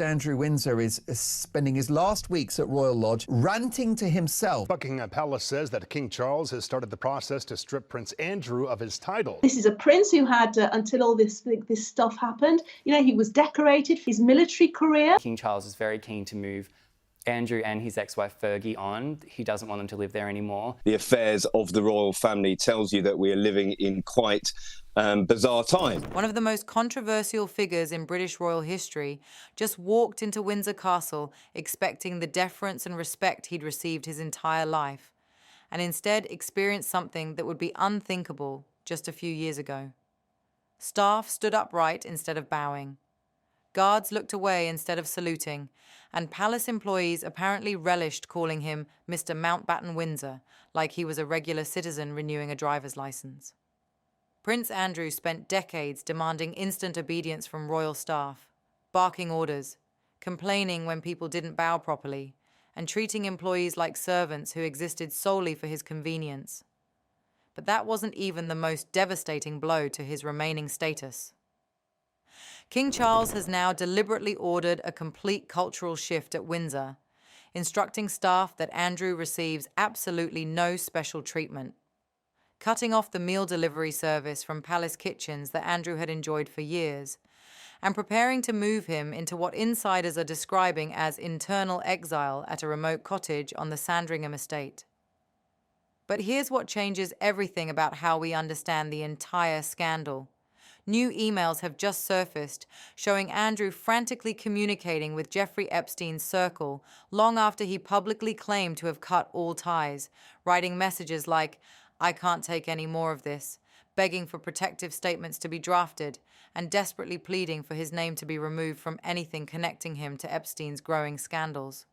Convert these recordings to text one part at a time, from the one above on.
Andrew Windsor is spending his last weeks at Royal Lodge ranting to himself. Buckingham Palace says that King Charles has started the process to strip Prince Andrew of his title. This is a prince who had, until all this stuff happened, he was decorated for his military career. King Charles is very keen to move Andrew and his ex-wife Fergie on. He doesn't want them to live there anymore. The affairs of the royal family tells you that we are living in quite bizarre time. One of the most controversial figures in British royal history just walked into Windsor Castle expecting the deference and respect he'd received his entire life, and instead experienced something that would be unthinkable just a few years ago. Staff stood upright instead of bowing. Guards looked away instead of saluting, and palace employees apparently relished calling him Mr. Mountbatten-Windsor, like he was a regular citizen renewing a driver's license. Prince Andrew spent decades demanding instant obedience from royal staff, barking orders, complaining when people didn't bow properly, and treating employees like servants who existed solely for his convenience. But that wasn't even the most devastating blow to his remaining status. King Charles has now deliberately ordered a complete cultural shift at Windsor, instructing staff that Andrew receives absolutely no special treatment, cutting off the meal delivery service from palace kitchens that Andrew had enjoyed for years, and preparing to move him into what insiders are describing as internal exile at a remote cottage on the Sandringham estate. But here's what changes everything about how we understand the entire scandal. New emails have just surfaced showing Andrew frantically communicating with Jeffrey Epstein's circle long after he publicly claimed to have cut all ties, writing messages like, "I can't take any more of this," begging for protective statements to be drafted, and desperately pleading for his name to be removed from anything connecting him to Epstein's growing scandals.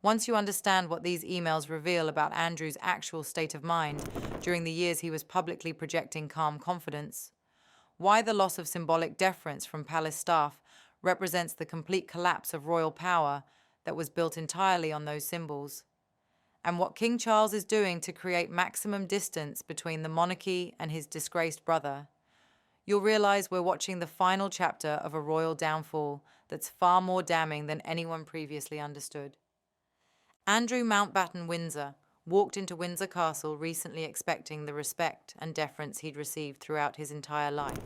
Once you understand what these emails reveal about Andrew's actual state of mind during the years he was publicly projecting calm confidence, why the loss of symbolic deference from palace staff represents the complete collapse of royal power that was built entirely on those symbols, and what King Charles is doing to create maximum distance between the monarchy and his disgraced brother, you'll realize we're watching the final chapter of a royal downfall that's far more damning than anyone previously understood. Andrew Mountbatten-Windsor walked into Windsor Castle recently expecting the respect and deference he'd received throughout his entire life.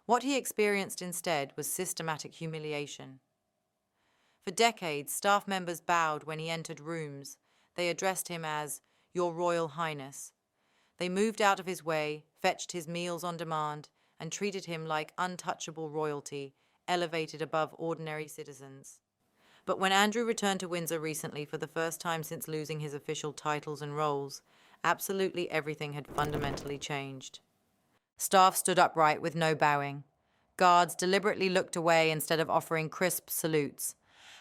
What he experienced instead was systematic humiliation. For decades, staff members bowed when he entered rooms. They addressed him as "Your Royal Highness." They moved out of his way, fetched his meals on demand, and treated him like untouchable royalty, elevated above ordinary citizens. But when Andrew returned to Windsor recently for the first time since losing his official titles and roles, absolutely everything had fundamentally changed. Staff stood upright with no bowing. Guards deliberately looked away instead of offering crisp salutes.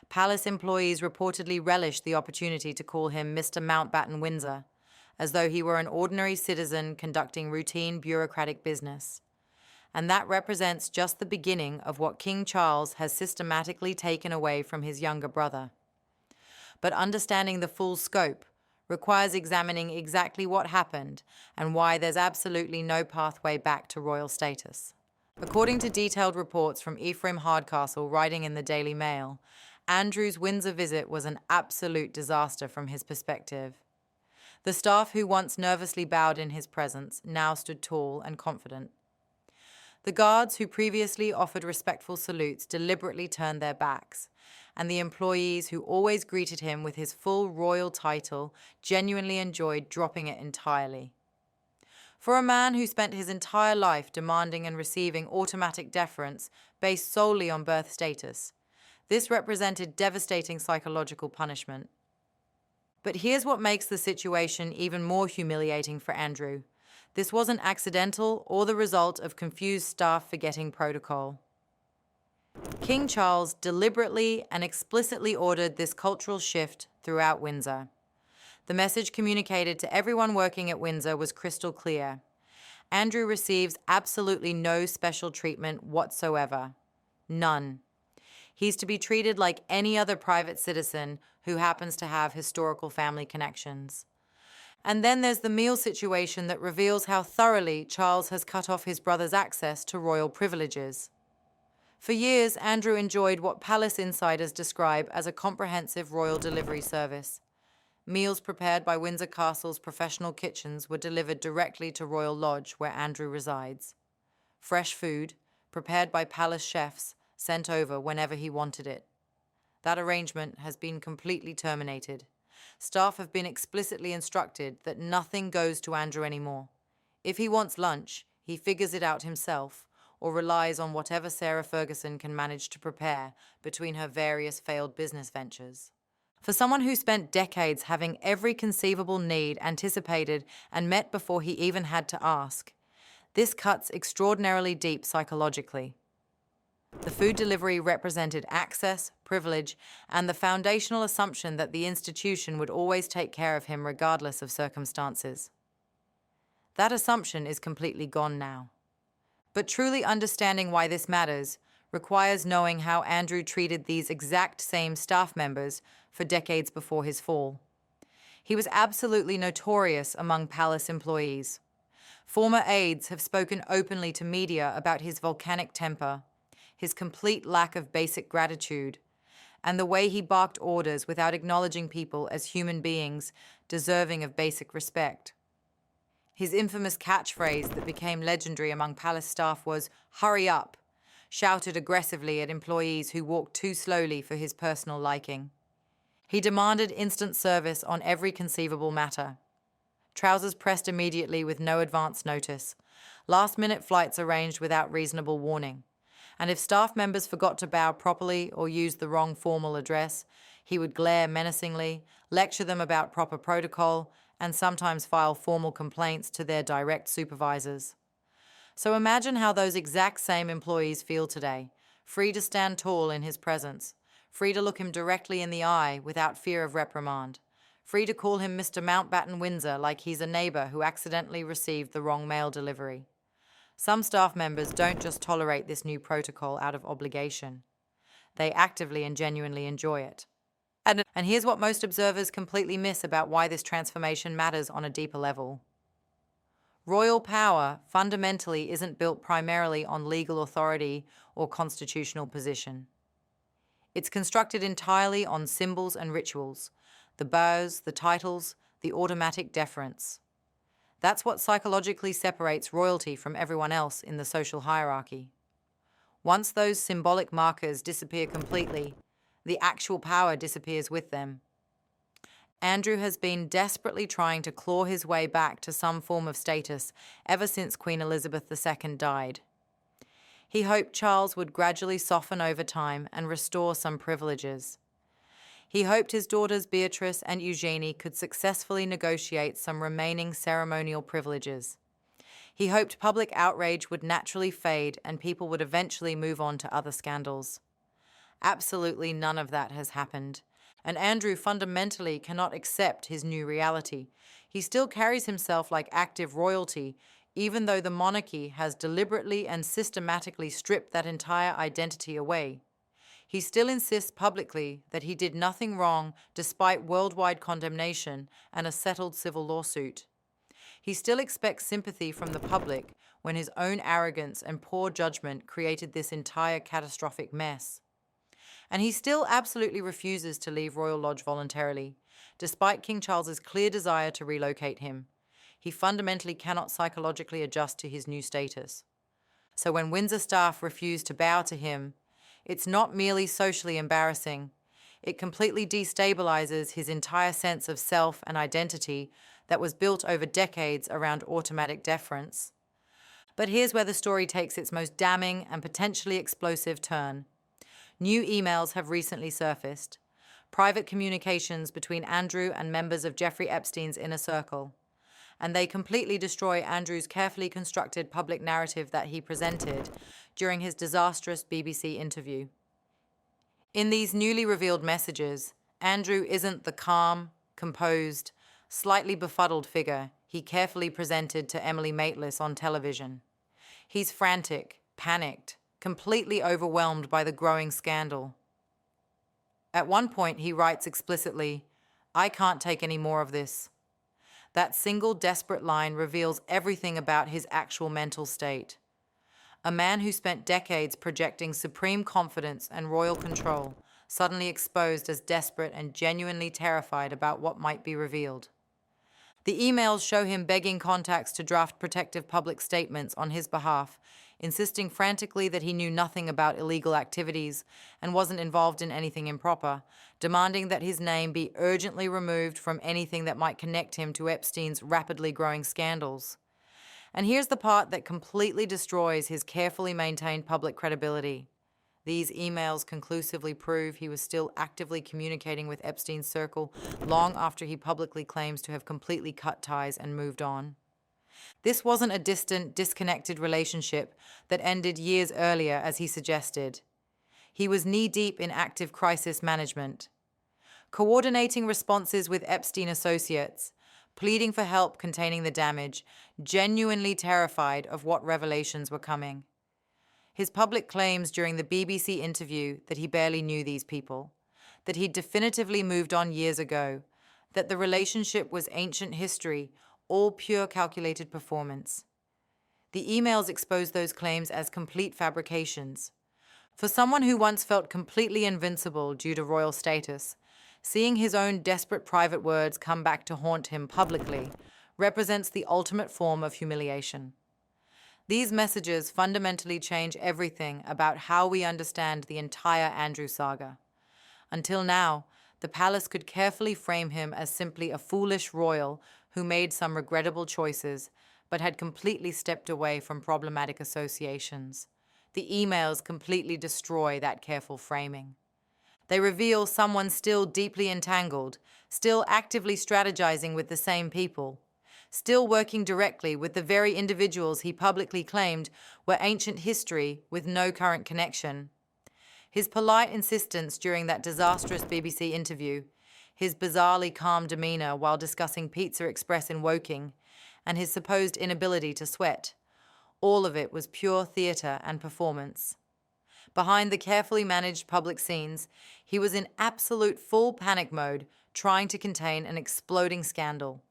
Palace employees reportedly relished the opportunity to call him Mr. Mountbatten-Windsor, as though he were an ordinary citizen conducting routine bureaucratic business. And that represents just the beginning of what King Charles has systematically taken away from his younger brother. But understanding the full scope requires examining exactly what happened and why there's absolutely no pathway back to royal status. According to detailed reports from Ephraim Hardcastle writing in the Daily Mail, Andrew's Windsor visit was an absolute disaster from his perspective. The staff who once nervously bowed in his presence now stood tall and confident. The guards who previously offered respectful salutes deliberately turned their backs, and the employees who always greeted him with his full royal title genuinely enjoyed dropping it entirely. For a man who spent his entire life demanding and receiving automatic deference based solely on birth status, this represented devastating psychological punishment. But here's what makes the situation even more humiliating for Andrew. This wasn't accidental or the result of confused staff forgetting protocol. King Charles deliberately and explicitly ordered this cultural shift throughout Windsor. The message communicated to everyone working at Windsor was crystal clear. Andrew receives absolutely no special treatment whatsoever. None. He's to be treated like any other private citizen who happens to have historical family connections. And then there's the meal situation that reveals how thoroughly Charles has cut off his brother's access to royal privileges. For years, Andrew enjoyed what palace insiders describe as a comprehensive royal delivery service. Meals prepared by Windsor Castle's professional kitchens were delivered directly to Royal Lodge, where Andrew resides. Fresh food, prepared by palace chefs, sent over whenever he wanted it. That arrangement has been completely terminated. Staff have been explicitly instructed that nothing goes to Andrew anymore. If he wants lunch, he figures it out himself or relies on whatever Sarah Ferguson can manage to prepare between her various failed business ventures. For someone who spent decades having every conceivable need anticipated and met before he even had to ask, this cuts extraordinarily deep psychologically. The food delivery represented access, privilege, and the foundational assumption that the institution would always take care of him regardless of circumstances. That assumption is completely gone now. But truly understanding why this matters requires knowing how Andrew treated these exact same staff members for decades before his fall. He was absolutely notorious among palace employees. Former aides have spoken openly to media about his volcanic temper, his complete lack of basic gratitude, and the way he barked orders without acknowledging people as human beings deserving of basic respect. His infamous catchphrase that became legendary among palace staff was, "Hurry up," shouted aggressively at employees who walked too slowly for his personal liking. He demanded instant service on every conceivable matter. Trousers pressed immediately with no advance notice. Last-minute flights arranged without reasonable warning. And if staff members forgot to bow properly or used the wrong formal address, he would glare menacingly, lecture them about proper protocol, and sometimes file formal complaints to their direct supervisors. So imagine how those exact same employees feel today, free to stand tall in his presence, free to look him directly in the eye without fear of reprimand, free to call him Mr. Mountbatten-Windsor like he's a neighbor who accidentally received the wrong mail delivery. Some staff members don't just tolerate this new protocol out of obligation. They actively and genuinely enjoy it. And here's what most observers completely miss about why this transformation matters on a deeper level. Royal power fundamentally isn't built primarily on legal authority or constitutional position. It's constructed entirely on symbols and rituals, the bows, the titles, the automatic deference. That's what psychologically separates royalty from everyone else in the social hierarchy. Once those symbolic markers disappear completely, the actual power disappears with them. Andrew has been desperately trying to claw his way back to some form of status ever since Queen Elizabeth II died. He hoped Charles would gradually soften over time and restore some privileges. He hoped his daughters Beatrice and Eugenie could successfully negotiate some remaining ceremonial privileges. He hoped public outrage would naturally fade and people would eventually move on to other scandals. Absolutely none of that has happened, and Andrew fundamentally cannot accept his new reality. He still carries himself like active royalty, even though the monarchy has deliberately and systematically stripped that entire identity away. He still insists publicly that he did nothing wrong despite worldwide condemnation and a settled civil lawsuit. He still expects sympathy from the public when his own arrogance and poor judgment created this entire catastrophic mess. And he still absolutely refuses to leave Royal Lodge voluntarily, despite King Charles's clear desire to relocate him. He fundamentally cannot psychologically adjust to his new status. So when Windsor staff refuse to bow to him, it's not merely socially embarrassing. It completely destabilizes his entire sense of self and identity that was built over decades around automatic deference. But here's where the story takes its most damning and potentially explosive turn. New emails have recently surfaced, private communications between Andrew and members of Jeffrey Epstein's inner circle, and they completely destroy Andrew's carefully constructed public narrative that he presented during his disastrous BBC interview. In these newly revealed messages, Andrew isn't the calm, composed, slightly befuddled figure he carefully presented to Emily Maitlis on television. He's frantic, panicked, completely overwhelmed by the growing scandal. At one point, he writes explicitly, "I can't take any more of this." That single desperate line reveals everything about his actual mental state. A man who spent decades projecting supreme confidence and royal control, suddenly exposed as desperate and genuinely terrified about what might be revealed. The emails show him begging contacts to draft protective public statements on his behalf, insisting frantically that he knew nothing about illegal activities and wasn't involved in anything improper, demanding that his name be urgently removed from anything that might connect him to Epstein's rapidly growing scandals. And here's the part that completely destroys his carefully maintained public credibility. These emails conclusively prove he was still actively communicating with Epstein's circle long after he publicly claims to have completely cut ties and moved on. This wasn't a distant, disconnected relationship that ended years earlier, as he suggested. He was knee-deep in active crisis management, coordinating responses with Epstein associates, pleading for help containing the damage, genuinely terrified of what revelations were coming. His public claims during the BBC interview that he barely knew these people, that he'd definitively moved on years ago, that the relationship was ancient history, all pure calculated performance. The emails expose those claims as complete fabrications. For someone who once felt completely invincible due to royal status, seeing his own desperate private words come back to haunt him publicly represents the ultimate form of humiliation. These messages fundamentally change everything about how we understand the entire Andrew saga. Until now, the palace could carefully frame him as simply a foolish royal who made some regrettable choices, but had completely stepped away from problematic associations. The emails completely destroy that careful framing. They reveal someone still deeply entangled, still actively strategizing with the same people, still working directly with the very individuals he publicly claimed were ancient history with no current connection. His polite insistence during that disastrous BBC interview, his bizarrely calm demeanor while discussing Pizza Express in Woking, and his supposed inability to sweat, all of it was pure theater and performance. Behind the carefully managed public scenes, he was in absolute full panic mode, trying to contain an exploding scandal.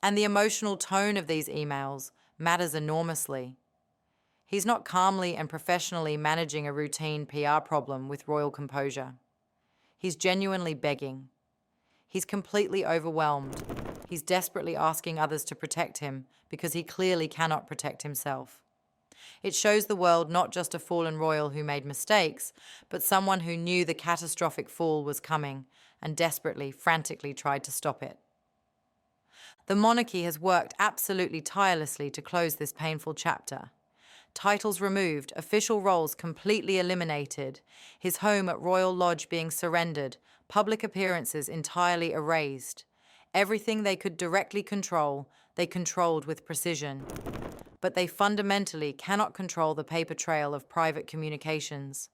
And the emotional tone of these emails matters enormously. He's not calmly and professionally managing a routine PR problem with royal composure. He's genuinely begging. He's completely overwhelmed. He's desperately asking others to protect him because he clearly cannot protect himself. It shows the world not just a fallen royal who made mistakes, but someone who knew the catastrophic fall was coming and desperately, frantically tried to stop it. The monarchy has worked absolutely tirelessly to close this painful chapter. Titles removed, official roles completely eliminated, his home at Royal Lodge being surrendered, public appearances entirely erased. Everything they could directly control, they controlled with precision. But they fundamentally cannot control the paper trail of private communications.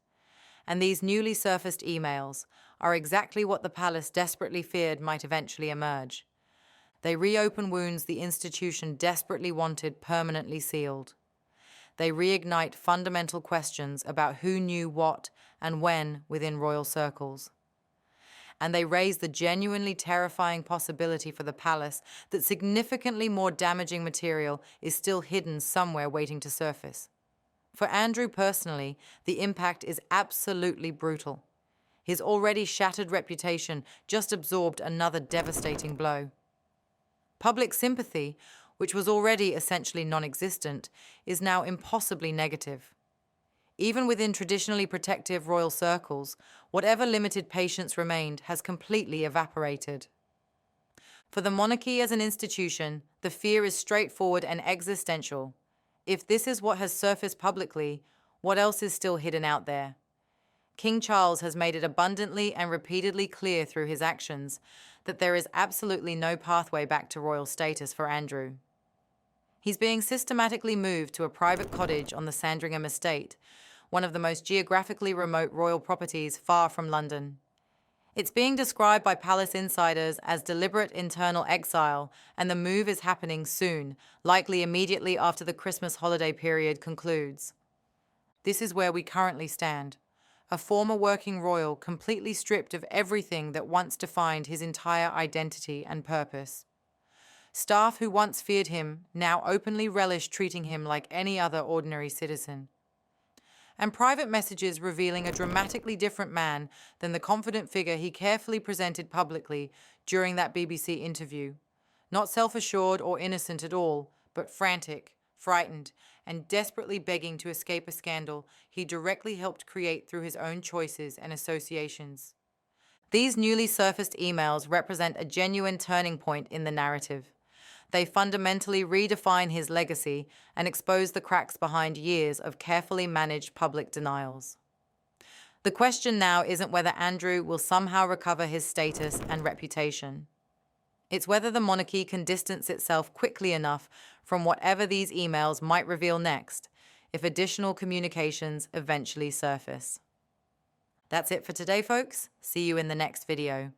And these newly surfaced emails are exactly what the palace desperately feared might eventually emerge. They reopen wounds the institution desperately wanted permanently sealed. They reignite fundamental questions about who knew what and when within royal circles. And they raise the genuinely terrifying possibility for the palace that significantly more damaging material is still hidden somewhere waiting to surface. For Andrew personally, the impact is absolutely brutal. His already shattered reputation just absorbed another devastating blow. Public sympathy, which was already essentially non-existent, is now impossibly negative. Even within traditionally protective royal circles, whatever limited patience remained has completely evaporated. For the monarchy as an institution, the fear is straightforward and existential. If this is what has surfaced publicly, what else is still hidden out there? King Charles has made it abundantly and repeatedly clear through his actions that there is absolutely no pathway back to royal status for Andrew. He's being systematically moved to a private cottage on the Sandringham estate, one of the most geographically remote royal properties far from London. It's being described by palace insiders as deliberate internal exile, and the move is happening soon, likely immediately after the Christmas holiday period concludes. This is where we currently stand. A former working royal completely stripped of everything that once defined his entire identity and purpose. Staff who once feared him now openly relish treating him like any other ordinary citizen. And private messages revealing a dramatically different man than the confident figure he carefully presented publicly during that BBC interview. Not self-assured or innocent at all, but frantic, frightened, and desperately begging to escape a scandal he directly helped create through his own choices and associations. These newly surfaced emails represent a genuine turning point in the narrative. They fundamentally redefine his legacy and expose the cracks behind years of carefully managed public denials. The question now isn't whether Andrew will somehow recover his status and reputation. It's whether the monarchy can distance itself quickly enough from whatever these emails might reveal next, if additional communications eventually surface. That's it for today, folks. See you in the next video.